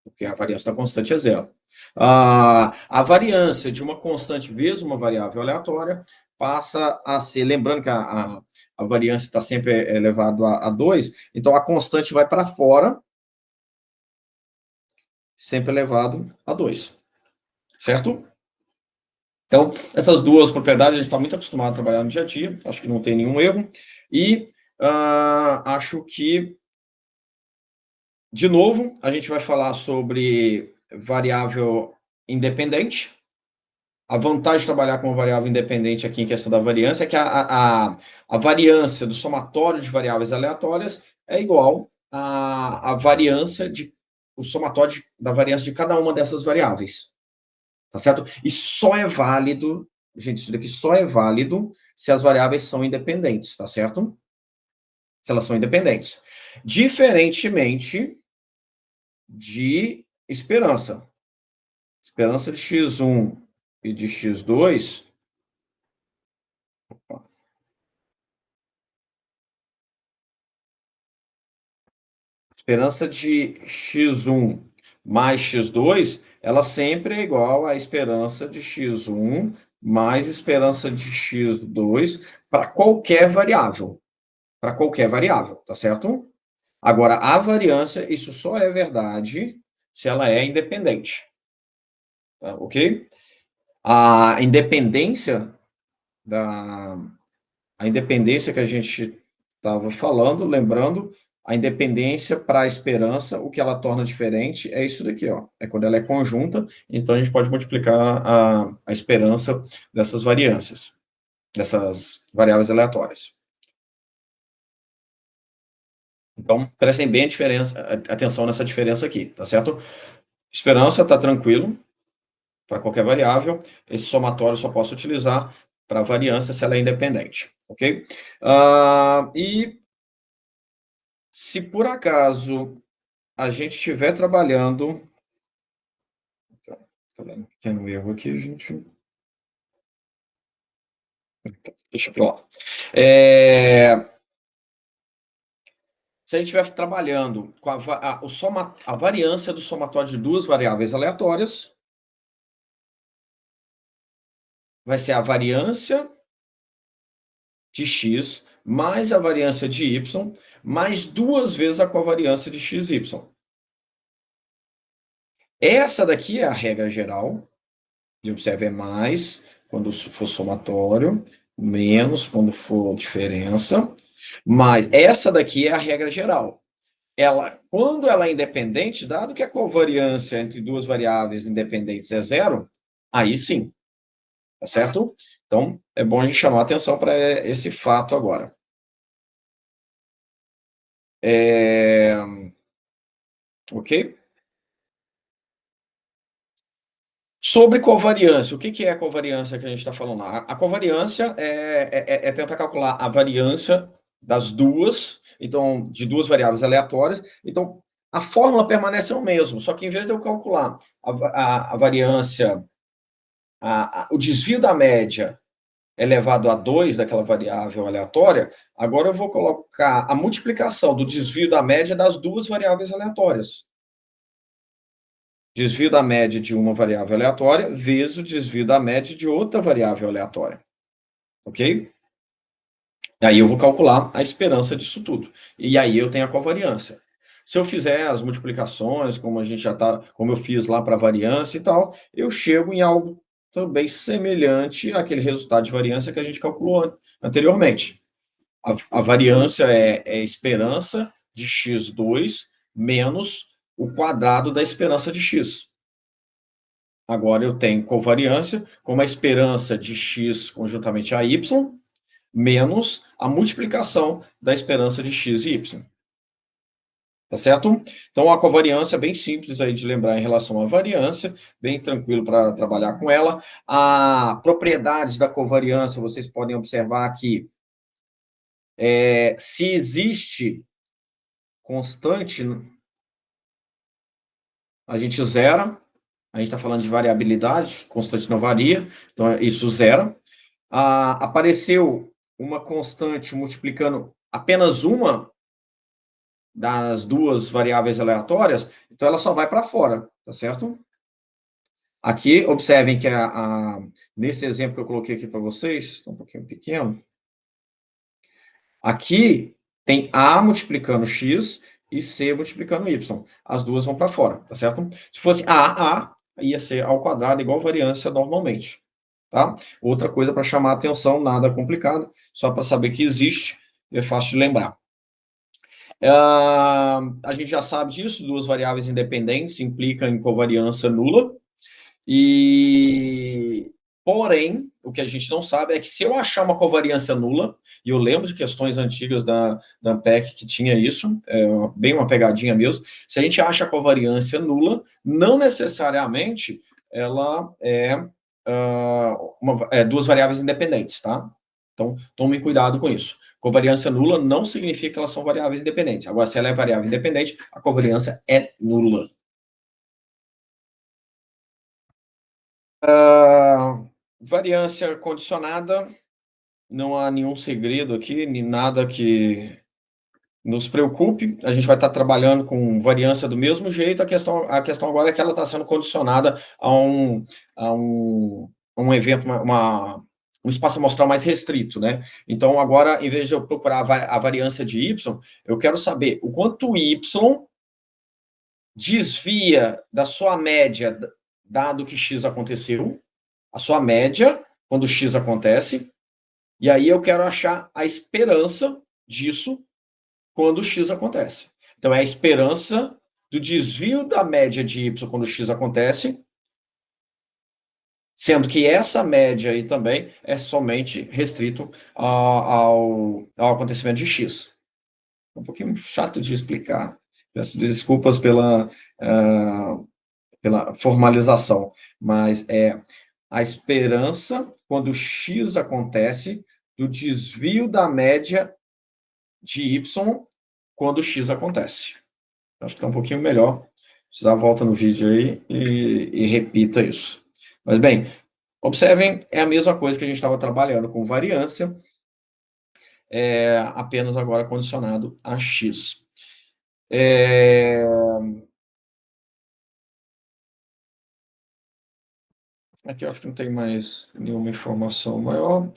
porque a variância da constante é zero. A variância de uma constante vezes uma variável aleatória passa a ser, lembrando que a variância está sempre elevado a 2, então a constante vai para fora, sempre elevado a 2, certo? Então, essas duas propriedades a gente está muito acostumado a trabalhar no dia a dia, acho que não tem nenhum erro, e acho que, de novo, a gente vai falar sobre variável independente. A vantagem de trabalhar com uma variável independente aqui em questão da variância é que a variância do somatório de variáveis aleatórias é igual à variância o somatório da variância de cada uma dessas variáveis. Tá certo? E só é válido, gente, isso daqui só é válido se as variáveis são independentes, tá certo? Se elas são independentes. Diferentemente de esperança. Esperança de x1 e de x2. Esperança de x1 mais x2, ela sempre é igual à esperança de x1 mais esperança de x2 para qualquer variável. Para qualquer variável, tá certo? Agora, a variância, isso só é verdade se ela é independente. Tá, ok? A independência da, a independência que a gente estava falando, lembrando, a independência para a esperança, o que ela torna diferente é isso daqui, ó. É quando ela é conjunta, então a gente pode multiplicar a esperança dessas variâncias, dessas variáveis aleatórias. Então, prestem bem atenção nessa diferença aqui, tá certo? Esperança está tranquilo para qualquer variável. Esse somatório só posso utilizar para variância se ela é independente, ok? E se por acaso a gente estiver trabalhando... Tá dando um pequeno erro aqui, gente. Deixa para lá. Se a gente estiver trabalhando com a variância do somatório de duas variáveis aleatórias, vai ser a variância de x mais a variância de y, mais duas vezes a covariância de x e y. Essa daqui é a regra geral, e observe, é mais quando for somatório, menos quando for diferença, mas essa daqui é a regra geral. Quando ela é independente, dado que a covariância entre duas variáveis independentes é zero, aí sim, tá certo? Então, é bom a gente chamar a atenção para esse fato agora. Ok? Sobre covariância, o que é a covariância que a gente está falando lá? A covariância é tentar calcular a variância das duas, então, de duas variáveis aleatórias. Então, a fórmula permanece o mesmo, só que em vez de eu calcular a variância, o desvio da média elevado a 2 daquela variável aleatória, agora eu vou colocar a multiplicação do desvio da média das duas variáveis aleatórias. Desvio da média de uma variável aleatória vezes o desvio da média de outra variável aleatória. Ok? Aí eu vou calcular a esperança disso tudo. E aí eu tenho a covariância. Se eu fizer as multiplicações, como a gente já tá, como eu fiz lá para a variância e tal, eu chego em algo também semelhante àquele resultado de variância que a gente calculou anteriormente. A variância é a esperança de x2 menos o quadrado da esperança de x. Agora eu tenho covariância como a esperança de x conjuntamente a y menos a multiplicação da esperança de x e y. Tá certo? Então, a covariância é bem simples aí de lembrar em relação à variância, bem tranquilo para trabalhar com ela. As propriedades da covariância, vocês podem observar que se existe constante, a gente zera, a gente está falando de variabilidade, constante não varia, então isso zera. Apareceu uma constante multiplicando apenas uma das duas variáveis aleatórias, então ela só vai para fora, tá certo? Aqui, observem que nesse exemplo que eu coloquei aqui para vocês, está um pouquinho pequeno, aqui tem A multiplicando X e C multiplicando Y. As duas vão para fora, tá certo? Se fosse A, ia ser ao quadrado igual variância normalmente, tá? Outra coisa para chamar a atenção, nada complicado, só para saber que existe, é fácil de lembrar. A gente já sabe disso, duas variáveis independentes implicam em covariância nula, porém, o que a gente não sabe é que se eu achar uma covariância nula, e eu lembro de questões antigas da ANPEC que tinha isso, bem uma pegadinha mesmo, se a gente acha a covariância nula, não necessariamente ela duas variáveis independentes, tá? Então, tome cuidado com isso. Covariância nula não significa que elas são variáveis independentes. Agora, se ela é variável independente, a covariância é nula. Variância condicionada, não há nenhum segredo aqui, nem nada que nos preocupe. A gente vai estar trabalhando com variância do mesmo jeito. A questão agora é que ela está sendo condicionada a um evento, um espaço amostral mais restrito, né? Então, agora, em vez de eu procurar a variância de y, eu quero saber o quanto y desvia da sua média, dado que x aconteceu, a sua média, quando x acontece, e aí eu quero achar a esperança disso quando x acontece. Então, é a esperança do desvio da média de y quando x acontece, sendo que essa média aí também é somente restrito ao acontecimento de x. É um pouquinho chato de explicar. Peço desculpas pela formalização, mas é a esperança quando x acontece do desvio da média de y quando x acontece. Acho que está um pouquinho melhor. Precisar volta no vídeo aí e repita isso. Mas bem, observem, é a mesma coisa que a gente estava trabalhando com variância, apenas agora condicionado a x. Aqui eu acho que não tem mais nenhuma informação maior.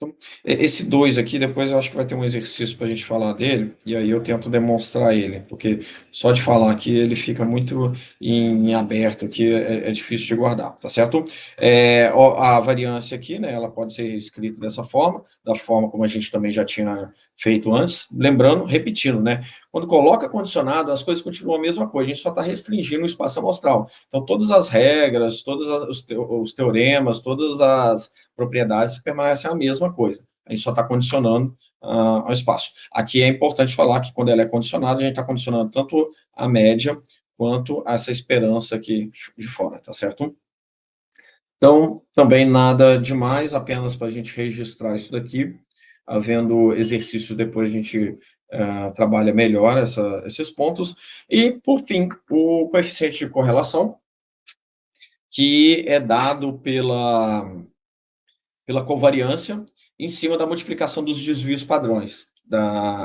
Então, esse 2 aqui, depois eu acho que vai ter um exercício para a gente falar dele, e aí eu tento demonstrar ele, porque só de falar aqui ele fica muito em aberto, aqui é difícil de guardar, tá certo? A variância aqui, né, ela pode ser escrita dessa forma, da forma como a gente também já tinha feito antes, lembrando, repetindo, né? Quando coloca condicionado, as coisas continuam a mesma coisa, a gente só está restringindo o espaço amostral. Então, todas as regras, todos os teoremas, todas as propriedades permanecem a mesma coisa. A gente só está condicionando ao espaço. Aqui é importante falar que quando ela é condicionada, a gente está condicionando tanto a média quanto essa esperança aqui de fora, tá certo? Então, também nada demais, apenas para a gente registrar isso daqui. Havendo exercício, depois a gente trabalha melhor esses pontos. E, por fim, o coeficiente de correlação. que é dado pela covariância em cima da multiplicação dos desvios padrões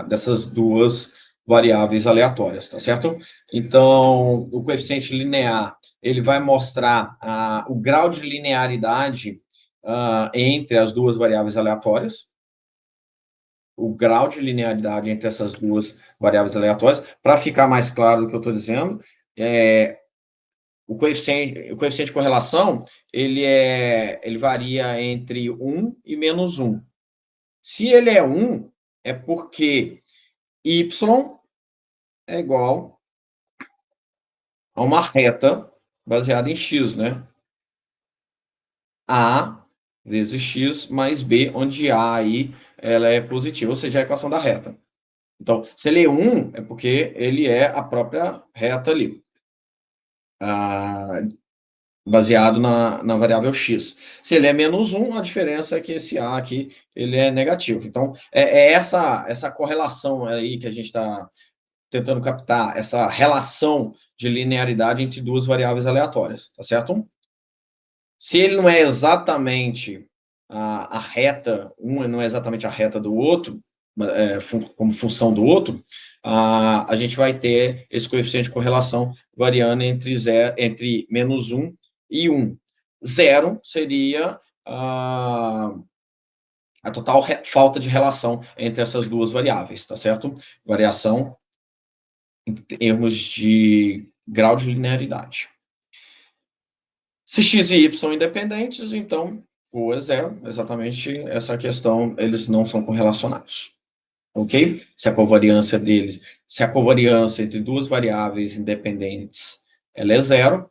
dessas duas variáveis aleatórias, tá certo? Então, o coeficiente linear, ele vai mostrar o grau de linearidade entre as duas variáveis aleatórias, o grau de linearidade entre essas duas variáveis aleatórias. Para ficar mais claro do que eu estou dizendo, o coeficiente de correlação, ele varia entre 1 e menos 1. Se ele é 1, é porque y é igual a uma reta baseada em x, né? A vezes x mais b, onde a aí ela é positiva, ou seja, a equação da reta. Então, se ele é 1, é porque ele é a própria reta ali, baseado na variável x. Se ele é menos 1, a diferença é que esse a aqui ele é negativo. Então, é essa correlação aí que a gente está tentando captar, essa relação de linearidade entre duas variáveis aleatórias, tá certo? Se ele não é exatamente a reta, um não é exatamente a reta do outro, como função do outro, a gente vai ter esse coeficiente de correlação variando entre menos 1 e 1. Zero seria a total falta de relação entre essas duas variáveis, tá certo? Variação em termos de grau de linearidade. Se x e y são independentes, então o é zero, exatamente essa questão, eles não são correlacionados. Ok? Se a covariância entre duas variáveis independentes ela é zero,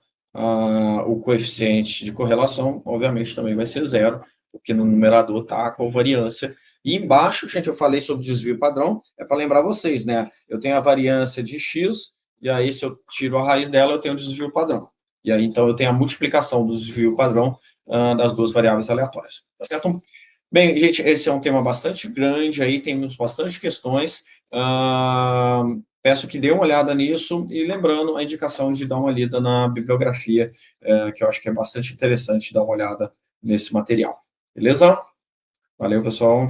o coeficiente de correlação, obviamente, também vai ser zero, porque no numerador está a covariância. E embaixo, gente, eu falei sobre desvio padrão, é para lembrar vocês, né? Eu tenho a variância de x, e aí se eu tiro a raiz dela, eu tenho o desvio padrão. E aí, então, eu tenho a multiplicação do desvio padrão das duas variáveis aleatórias. Tá certo? Bem, gente, esse é um tema bastante grande, aí temos bastante questões. Peço que dê uma olhada nisso e lembrando a indicação de dar uma lida na bibliografia, que eu acho que é bastante interessante dar uma olhada nesse material. Beleza? Valeu, pessoal.